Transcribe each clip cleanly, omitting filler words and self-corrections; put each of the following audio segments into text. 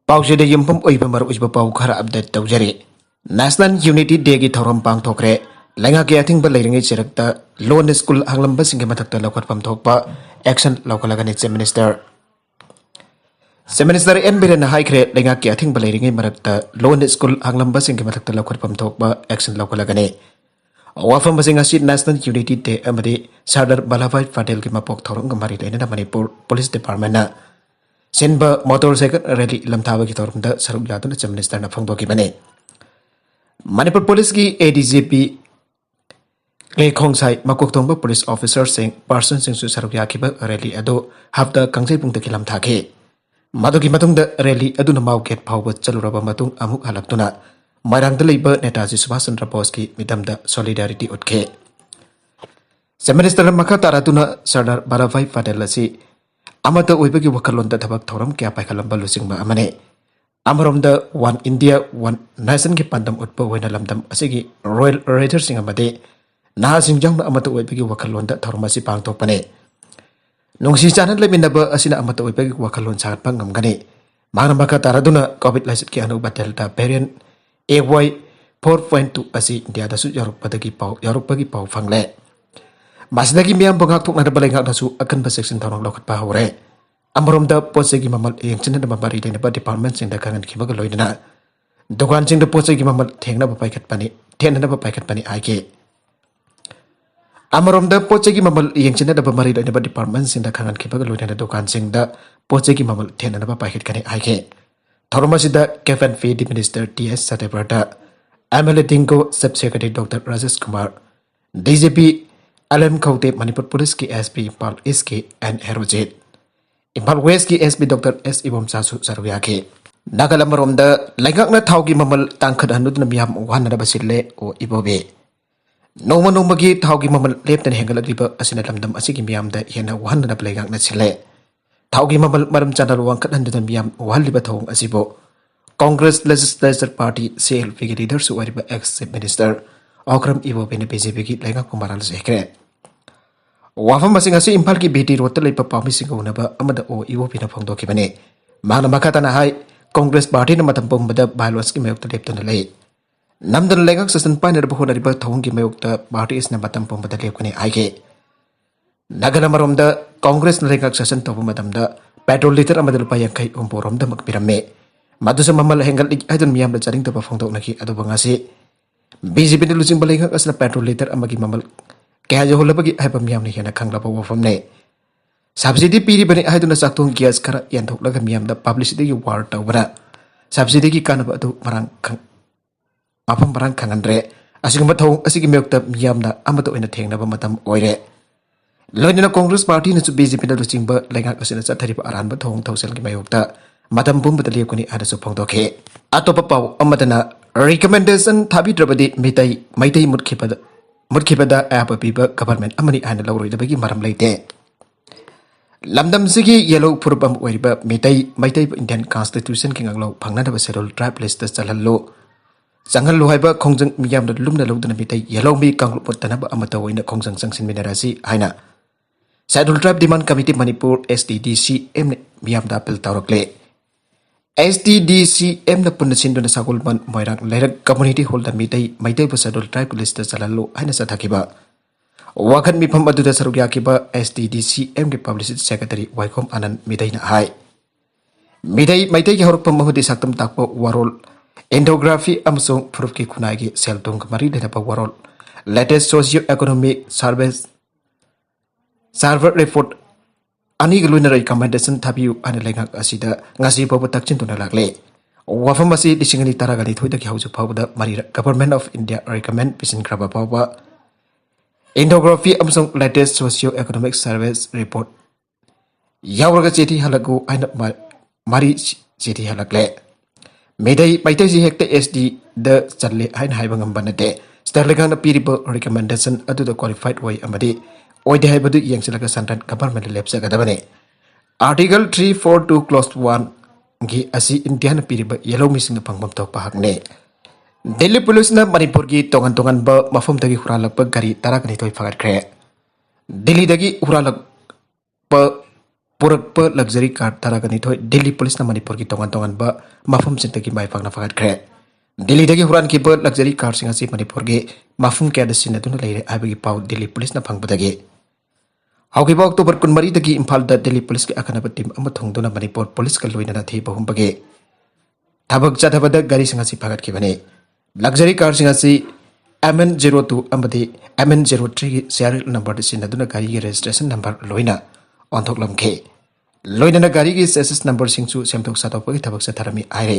पाउजेद यमपम ओइबा मरुइबा पाउ खरा अपडेट तौजरे नेशनल यूनिटी डे की थौरम पांगथोखरे लेंगा के अथिंग लेरिंगे चिरकता लोन स्कूल हांगलंबा सिंगे मथक्ता लौखटफम थोकपा एक्शन लौखलगने चीफ मिनिस्टर एन बिरेन हाइख्रे लेंगा के अथिंग लेरिंगे मरकता लोन स्कूल हांगलंबा सिंगे मथक्ता लौखटफम थोकपा एक्शन लौखलगने वाफम बसिंग असि नेशनल यूनिटी डे अमदि सरदार वल्लभभाई पटेल की मपोक थौरम गमारी लेना मणिपुर पुलिस डिपार्टमेंट सिंबा मोटरसाइकिल रैली लमथाबा की तौर पर सरुक यादव चीफ मिनिस्टर ने फोंदोकी बने मणिपुर पुलिस की एडीजीपी क्ले खोंगसाई मकोक्तोंबा police officer Singh person Singh सरुक याखिब रैली अदो हफ्ता कंगजेपुंग तकी लमथाखे मदुगी मतुंग रैली अदुना माउकेट फाउब चलुरबा मतुंग अमुक हलक्तुना मरांगद लेबा नेताजी सुभाष चंद्र बोस की मिदमदा सॉलिडारिटी उठखे चीफ मिनिस्टर मखा तारातुना सरदार वल्लभभाई पटेल असि अमत ओइबगी वखलोंदा थबक थौरम क्या पाइखलंबा लुसिंगबा अमने अमरोमदा वन इंडिया वन नेशन की पंदम उत्पा होइना लमदम असिगी रॉयल रेजर सिंह अमदे नहा सिंगजंग अमत ओइबगी वखलोंदा थौरम असि पांगथोकपने नुंगसी चानन लेमिनबा असिना अमत ओइबगी वखलोन सागतपा ngamgani मांगना मखा तारादुना कोविड लाइसिट की अनुबा डेल्टा वेरिएंट AY 4.2 असि इंडिया दसु यारुपगी पाउ फंगले मासिदगी मियाम बंगाक थोकना बलेंगाक नसु अकनबा सेक्शन थौरम लौखटपा हौरे अमरोमदा पोसेगी ममल यंगचिन ममरी लेनबा डिपार्टमेंट सिंह खंगन खिबग लोइदना दुकान सिंह पोसेगी ममल थेंगनबा पाइखटपनी आइके अमरोमदा पोसेगी ममल यंगचिन ममरी लेनबा डिपार्टमेंट सिंह खंगन खिबग लोइदना दुकान सिंह पोसेगी ममल थेंगनबा पाइखटकने आइके थौरमसिदा कैफन फी डी minister TS Satyabrata MLA Dingo sub secretary doctor Rajesh Kumar DGP अलम खौते मणिपुर पुलिस की SP इम्फाल ईस्ट की N हेरोजेट इम्फाल वेस्ट की SP डॉक्टर S इबोम सासु सरुयाके नागल अमरोमदा लैंगाकना थाउगी ममल तांखद हनुदना मियाम वहानरबा सिल्ले ओ इबोबे नोमगी थाउगी ममल लेप्तन हेंगलग्लिबा असिना लमदम असिगी मियामदा हेना वहानरबा लैंगाकना सिल्ले थाउगी ममल मरम चानल वांखत हनुदना मियाम वहालिबा थौंग असिबो कांग्रेस लेजिस्लेचर पार्टी CLP की लीडर सुवारिबा ex chief minister Okram Ibobi ने BJP की लैंगा कुमाराल सेक्रे वाफम मसिंग असि इम्फाल की BT रोड लेपा पामी सिंग उनबा अमदा ओ इबोबे ने फोंदोकी बने माना मखातना हाई कांग्रेस पार्टी ने मतम पोंबदा बायलॉस की मयोक्ता लेपतन ले नमदन लैंगाक ससन पाइनर बहोनरिबा थौंग की मयोक्ता पार्टी इसने मतम पोंबदा लेपकने आइके नगल अमरोमदा कांग्रेस लैंगाक ससन तौब मतमदा पेट्रोल लीटर अमदा लुपा यांखै उम्पोरोमदा मकपिरमे मदुस ममल हेंगल हाइदन मियाम द चारिंग तब फोंदोकनकी अदुबा ngasi BJP ने लुचिंग बलेंगा असना पेट्रोल लीटर अमगी ममल क्या जो होलबगी हाइबा मियाम ने हेना खंगलाबा वफम ने सब्सिडी पीरी बने हाइदुना चाक्तों गैस खरा यंथोकलगा मियाम द पब्लिसिटी की वार तौबरा सब्सिडी की कानबा अदु मरang खंगनरे असिगम थौ असिगी मेयक्ता मियाम द अमतो इन थेंगनबा मतम ओइरे लोइना कांग्रेस पार्टी ने BJP ने लुचिंग ब लैंगा असना चथरिबा अरानबा थौंग थौसल की मयोक्ता मतम पुंबद लेकुनी आदसु फोंदोखे अतोपा पाउ अमदना रिकमेंडेशन थाबिद्रबदी मैतै मुटखिबदा ऐप पीबा गवर्नमेंट अमनी आइन लौरोइदबगी मरम लेते लमदम सिगी येलो फुरबम ओइरिबा मैतै इंडियन कॉन्स्टिट्यूशन की nganglo फंगनादबा शेड्यूल ट्राइब लिस्ट चलहल्लो चंगल्लो हाइबा खोंजंग मियामद लुमना लौदना मैतै येलो मी कांगलो पतनबा अमता ओइना खोंजंग संगसिन मिनरासी हाइना schedule tribe demand committee Manipur STDCM मियामदा अपील तौरकले STDCM न पुन सिंदुना सागुलमन मोइरांग लेरक community hall the Meitei schedule tribe list चलहल्लो हाइना सथाकिबा वाखन मिफम अदुदा सरुक याकिबा STDCM के पब्लिसिटी सेक्रेटरी वाइकोम आनंद मिदैना हाई मैतै की हरप महुदी साक्तम ताकपो वारोल एंडोग्राफी अमसों प्रूफ की खुनाई की सेल्टोंग मरी लेनबा वारोल latest socio economic survey report अनिग लुइना रिकमेंडेशन थाबियु आने लैंगाक असिदा ngasi फावबा तकचिनतुना लागले वाफम असि लिसिंगनि तारागानि थोइदकी हाउजु फावबा मरी गवर्नमेंट ऑफ इंडिया रिकमेंड पिसिन खराबा फावबा एंडोग्राफी अमसों latest socio economic surveys report यावरगा चेटी हलगु आइना मरी चेटी हलगले मैतै जी हेक्टे SD द चल्ले आइन हाइबा ngamba nate स्टारलेगान पीरिबा रिकमेंडेशन अदुदा क्वालिफाइड way amadi ओइदे हाइबदु यंगसिलगा संतन गवर्नमेंट लेप्सगदबने आर्टिकल 342 क्लॉज 1 की असि इंडिया न पीरिबा येलो मिसिंग फंगबम तो पहाकने दिल्ली पुलिस न मणिपुर की तोगन ब मफम तगी हुरालक गाड़ी 12 फगटख्रे दिल्ली दगी हुरालक पुरक्प लग्जरी कार तरागनी थोय दिल्ली पुलिस ना मणिपुर की तोंगान तोंगान बा मफम सिंतगी माय फागना फागत खरे दिल्ली दगी हुरान की ब लग्जरी कार सिंग असि मणिपुर गे मफम के दसिन दुन लेरे आबगी पाउ दिल्ली पुलिस ना फंगबदगे हौगिबा अक्टोबर 12 दगी इम्फाल दा दिल्ली पुलिस के अखनब टीम अम थोंगदुना मणिपुर पुलिस का लोइना थी बहुमबगे थबक चथबदा गाड़ी सिंग असि फागत खिबने लग्जरी कार सिंग असि MN02 अमदी MN03 की serial number दसिन दुना गाड़ी के registration number लोइना ऑनथोकलमखे लोइना गाड़ी की चेसिस नंबर सिंगसु सेमथोक सातोपगी थबक सथरमी आइरे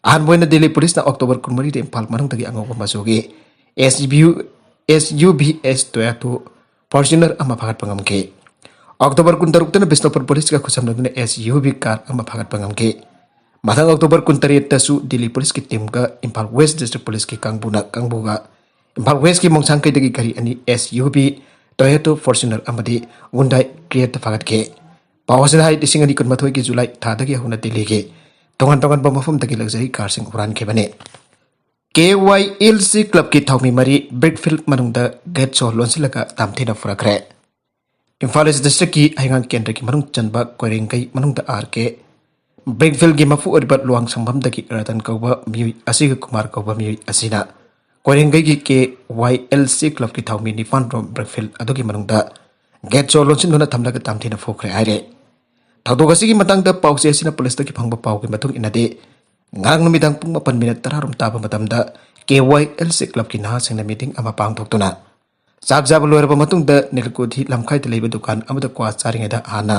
अहनबोइना दिल्ली पुलिस ना अक्टोबर 12 दे इम्फाल मनुंगदगी अंगोब मसुगी SUVS Toyota Fortuner अमा फागत पंगमखे अक्टोबर 13 तना बिष्णुपुर पुलिस का खुसमनदुना SUV कार अमा फागत पंगमखे मथंग अक्टोबर 13 तसु दिल्ली पुलिस की टीम का इम्फाल वेस्ट डिस्ट्रिक्ट पुलिस की कांगबुगा इम्फाल वेस्ट की मोंगसांगकैदगी गाड़ी अनि SUV Toyota Fortuner अमदी Hyundai Creta फागत के पावसे हाई दिसिंग अनि कुनमथोय की जुलाई थादगी हुना दिल्ली के तोंगन तोंगन बमफम तकी लग्जरी कार सिंग हुरान खेबने KYLC क्लब की थौमी मरी ब्रिकफील्ड मनुंगदा गेट सो लोनसिलका तामथेना फुरखरे इम्फाल ईस्ट डिस्ट्रिक्ट की हाइगांग केंद्र की मनुंग चनबा कोरेंगई मनुंगदा RK ब्रिकफील्ड की मफु ओरिबा लुआंग संभम दगी रतन कौबा मियुई असिग कुमार कौबा मियुई असिना कोरेंगई की KYLC क्लब की थौमी निफान रोम ब्रिकफील्ड अदुगी मनुंगदा गेट सो लोनसिनदुना थमलगा तामथेना फुखरे आइरे थौदोगसी की मतंगदा पाउसे असिना पुलिस की फंगबा पाउ की मतुंग इनदे ngang numitang pung 8 minute tararum taba matamda KYLC club ki naha singna meeting ama pangthoktuna sak jab loiraba matungda nilkodi lamkhai te leiba dukan amada kwa charinga da hana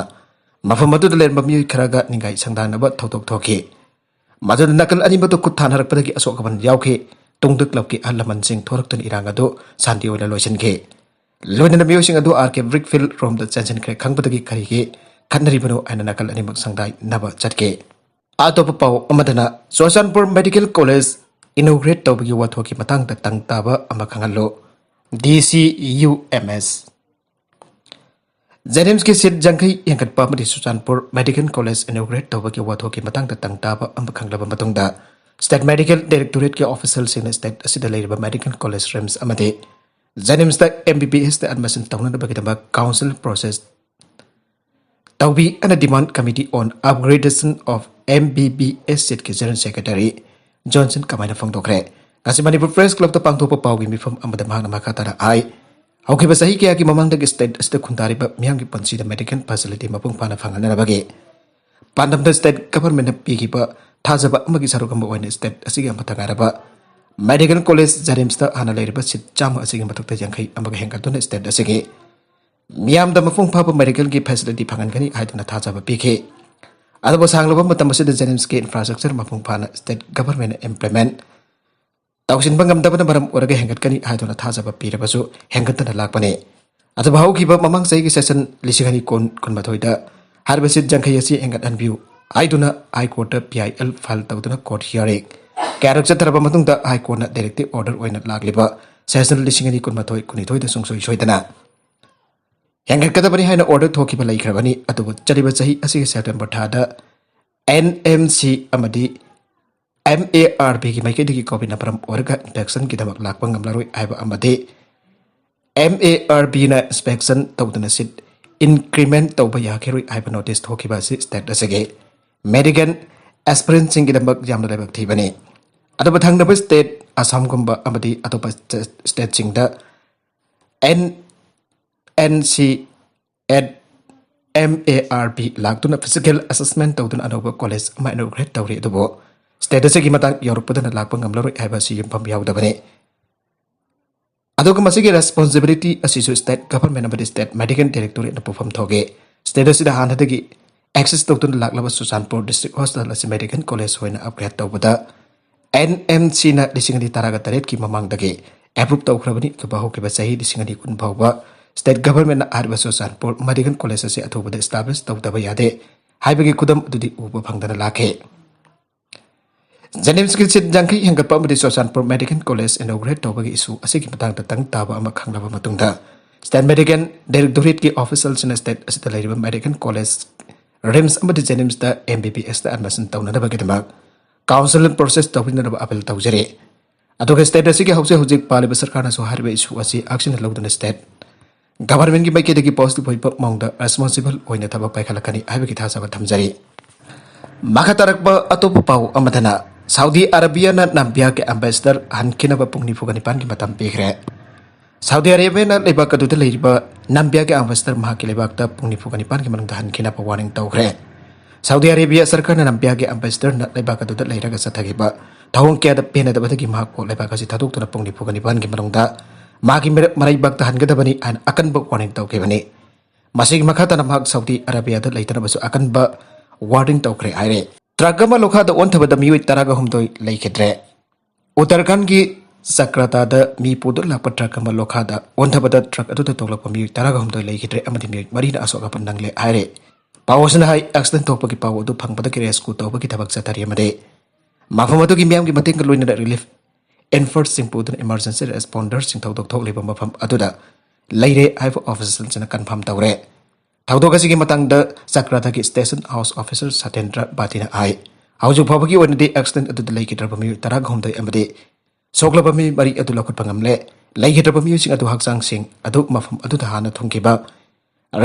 mafam madu da lerba mi kharaga ningai sangdana ba thotok thoki madu nakal ani madu kut than harak padagi asok ban yauke tungdu club ki alaman sing thoraktun iranga do santi ola loisin ke loina mi sing adu RK Brickfield from the chanchen kre khangpadagi khari ke khanari bano ana nakal ani mak sangdai naba chatke atop pau amadana Sosanpur Medical College inaugurate tawbagi wathoki matang da tang taba ama khangalo DCUMS Jenims ki sit jangkai yangat pamadi Sosanpur Medical College inaugurate tawbagi wathoki matang da tang taba ama khanglaba matungda State Medical Directorate ki official sin state asida leiriba Medical College RIMS amade Jenims da MBBS da admission tawna da bagidaba council process Tawbi and a demand committee on upgradation of MBBS seat ki General Secretary Johnson Kamaina Fangdokre. Kasi Manipur Press Club to Pangtopo Pawi mi from Amadamana Makatara I. Okay, Basahi Kiaki Mamang the state as the Kuntari but Miangi Pansi the medical facility Mapung Pana Fangana Bagi. Pandam the state government Pikipa Tazaba Magisarukambo and state Asigam Patagaraba. Medical College Zarimsta Analyba sit Jam Asigam Patak Yankai Amagahankatun state Asigi. Miam da mafung papa medical ki facility pangan kani aiduna thajaba pike adabo sanglaba matam asida Jenims ki infrastructure mafung phana state government implement tawsin bangam dabana baram oraga hengat kani aiduna thajaba pirabasu hengatana lakpane adaba haukiba mamang sai ki session lisingani kon mathoida harbasit jangkhai asi hengat anview aiduna high court PIL file tawduna court hearing character taraba matungda high court na directive order oina lagliba session lisingani kon mathoi kunithoi da sungsoi soidana Yang kadabani haina order thoki ba lai khrabani atubu chaliba chahi asi September thada NMC amadi MARB ki maike digi covid na param orga inspection ki damak lakpa ngamlaroi aiba amade MARB na inspection tawdana sit increment tawba yakheroi aiba notice thoki ba si state asage medical aspirant sing ki damak jamna lebak thibani atubu thangna ba state Assam gumba amadi atopa state sing da NC at MARB lagtuna physical assessment tawduna anoba college ma inaugurate tawri adubo status ki matang yorupudana lakpa ngamlaroi aiba si yum pam yaudabane aduga masigi responsibility asisu state government amadi state medical directorate na perform thoge status da hanadagi access tawduna laklaba Susanpur district hospital asi medical college hoina upgrade tawbada NMC na lisingani taraga taret ki mamang dagi approve tawkhrabani kabaho ke basahi lisingani kun bawba State government na arba Susanpur Medical College ase athubada establish tawdaba yade haibagi kudam adudi uba phangdana lakhe Jenims ki sit jangkai hengat pamadi Susanpur Medical College inaugurate tawbagi issue asigi matang tang taba ama khanglaba matungda State Medical Directorate ki official sin state asita leiriba Medical College RIMS amadi Jenims da MBBS da admission tawna bagi dama council process tawina ba appeal tawjare aduga state asigi hause hujik paliba sarkar na so harba issue asi action lawdana state government ki maike dagi post phoi pa mongda responsible oina thaba paikhalakani haiba ki thasaba thamjari makatarak ba atopu pau amadana Saudi Arabia na nambia ke ambassador hankina ba pungni fugani pan ki matam pekre Saudi Arabia na lebak adu de leiba nambia ke ambassador maha ki lebak ta pungni fugani pan ki manung hankina pa warning tawkre Saudi Arabia sarkar na nambia ke ambassador na lebak adu de leiraga sathagi ba thawong ke da pena da badagi maha ko lebak asi thaduk tu na pungni fugani pan ki manung da magi marai bak ta hangada bani an akan ba warning tawke bani masig makata na mahag Saudi Arabia da leitana basu akan ba warning tawkre aire Tragama lokha da on thaba da miwi taraga humdoi laikhidre Uttarakhand gi Sakrata da mi pudur lakpa tragama lokha da on thaba da trag adu da toglakpa miwi taraga humdoi laikhidre amadi miwi marina asoka pandangle aire Pawasana hai accident tokpa ki pawu du phangpada ki rescue tawpa ki thabak satari amade mafam adu gi miyam gi mating loina da relief efforts sing pudur emergency responders sing thawdok thok leba mafam adu da leire haifa officers sina confirm tawre Thawdok asigi matang da Sakrata ki station house officer Satendra Batina ai hauju phawagi onadi accident adu lai ki drabami tarag homdai amade soglabami bari adu lokot pangamle lai ki drabami sing adu haksang sing adu mafam adu da hana thungkiba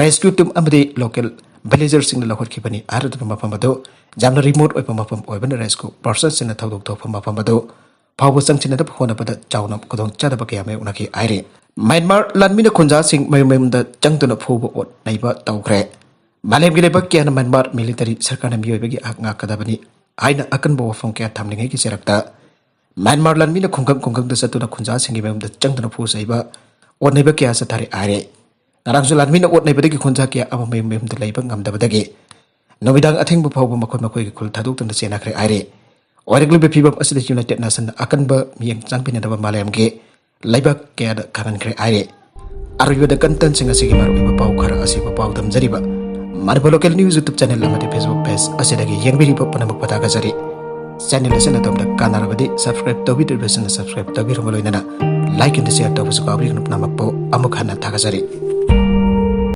rescue team amade local villagers sing lokot ki bani aradu mafam adu jamna remote oi mafam oi ban rescue person sing thawdok thok mafam adu phawbu sangchina da hona pada chauna kodong chada ba kya me unaki aire Myanmar lanmina khunja sing mayum da changtuna phubu ot naiba tawkre malem gile bak kya Myanmar military sarkar na miyoy bagi nga kadabani aina akan bo wafong kya thamlingai ki serakta Myanmar lanmina khungkam da satuna khunja sing mayum da changtuna phu saiba ot naiba kya sa thari are narangsu lanmina ot naiba dagi khunja kya ama mayum da laiba ngamda badagi nobidang athing bu phawbu makhon makoi ki khul thaduk tun sena khre are oreglu be phibam asida United Nation akan ba miyang changpina da malem ge Laibak kaya da kanan kre aire Arwiba da kantan singa sige maru iba pau khara asi ba pau dam jariba Marba local news YouTube channel lamati Facebook page asidagi yengbiri pa panamak pataga jari channel asana tom da kanar badi subscribe to video subscribe to biro maloina na like and share to busu kabri namak po amuk hana thaga jari